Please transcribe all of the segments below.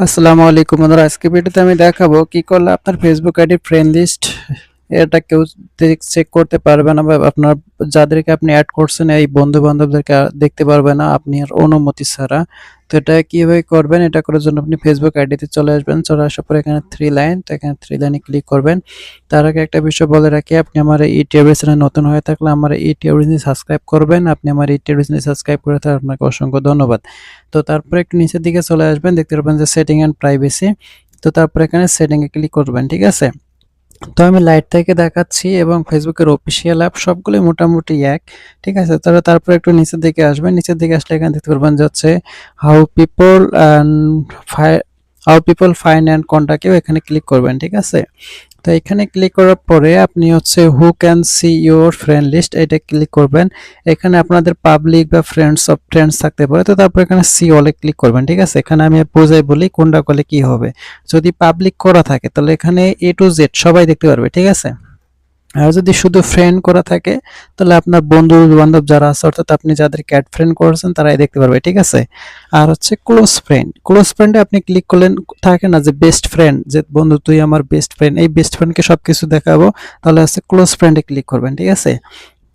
আসসালামু আলাইকুম বন্ধুরা, আজকে ভিডিওতে আমি দেখাবো কি করলে আপনার ফেসবুক আইডি ফ্রেন্ড লিস্ট এটা কেউ চেক করতে পারবে না, বা আপনার যাদেরকে আপনি অ্যাড করছেন এই বন্ধু বান্ধবদেরকে দেখতে পারবে না আপনার অনুমতি ছাড়া। তো এটা কিভাবে করবেন, এটা করার জন্য আপনি ফেসবুক আইডিতে চলে আসবেন। চলে আসার পর এখানে থ্রি লাইন, তো এখানে থ্রি লাইনে ক্লিক করবেন। তার আগে একটা বিষয় বলে রাখি, আপনি আমার ইউটিউব চ্যানেলে নতুন হয়ে থাকলে আমার ইউটিউব চ্যানেল সাবস্ক্রাইব করবেন। আপনি আমার ইউটিউব চ্যানেল সাবস্ক্রাইব করে থাকলে আপনাকে অসংখ্য ধন্যবাদ। তো তারপরে একটু নিচের দিকে চলে আসবেন, দেখতে পারবেন যে সেটিং অ্যান্ড প্রাইভেসি। তো তারপরে এখানে সেটিং এ ক্লিক করবেন, ঠিক আছে। তো আমি লাইট থেকে দেখাচ্ছি এবং ফেসবুকের অফিসিয়াল অ্যাপ সবগুলোই মোটামুটি এক, ঠিক আছে। তারপরে একটু নিচের দিকে আসবেন, নিচের দিকে আসলে এখানে দেখতে পারবেন যে হচ্ছে how people and how people find and contact you, এখানে ক্লিক করবেন, ঠিক আছে। তো এখানে ক্লিক করার পরে আপনি হচ্ছে who can see your friend list, এটা ক্লিক করবেন। এখানে আপনাদের পাবলিক বা ফ্রেন্ডস থাকতে পারে, তো তারপর এখানে সি অলে ক্লিক করবেন, ঠিক আছে। এখানে আমি বোঝাই বলি কোনটা করলে কি হবে। যদি পাবলিক করা থাকে তাহলে এখানে এ টু জেড সবাই দেখতে পারবে, ঠিক আছে। আর যদি শুধু ফ্রেন্ড করা থাকে তাহলে আপনার বন্ধু বান্ধব যারা আছে, অর্থাৎ আপনি যাদেরকে অ্যাড ফ্রেন্ড করেছেন তারাই দেখতে পারবে, ঠিক আছে। আর হচ্ছে ক্লোজ ফ্রেন্ডে আপনি ক্লিক করলেন, থাকে না যে বেস্ট ফ্রেন্ড, যে বন্ধু তুই আমার বেস্ট ফ্রেন্ড, এই বেস্ট ফ্রেন্ডকে সবকিছু দেখাবো, তাহলে হচ্ছে ক্লোজ ফ্রেন্ডে ক্লিক করবেন, ঠিক আছে।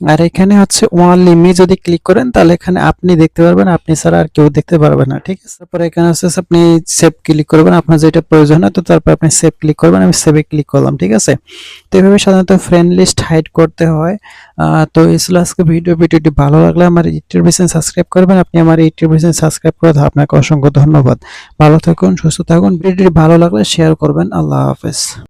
আর এখানে হচ্ছে ওয়ানলি মি যদি ক্লিক করেন তাহলে এখানে আপনি দেখতে পারবেন, আপনি ছাড়া আর কেউ দেখতে পারবে না, ঠিক আছে। তারপরে এখানে হচ্ছে আপনি সেভ ক্লিক করবেন, আপনার যেটা প্রয়োজন হয়, তো তারপর আপনি সেভ ক্লিক করবেন, আমি সেভে ক্লিক করলাম, ঠিক আছে। তো এইভাবে সাধারণত ফ্রেন্ড লিস্ট হাইড করতে হয়। তো এই ছিল আজকে ভিডিওটি ভালো লাগলে আমার ইউটিউব চ্যানেল সাবস্ক্রাইব করবেন। আপনি আমার ইউটিউব চ্যানেল সাবস্ক্রাইব করে আপনাকে অসংখ্য ধন্যবাদ। ভালো থাকুন, সুস্থ থাকুন। ভিডিওটি ভালো লাগলে শেয়ার করবেন। আল্লাহ হাফেজ।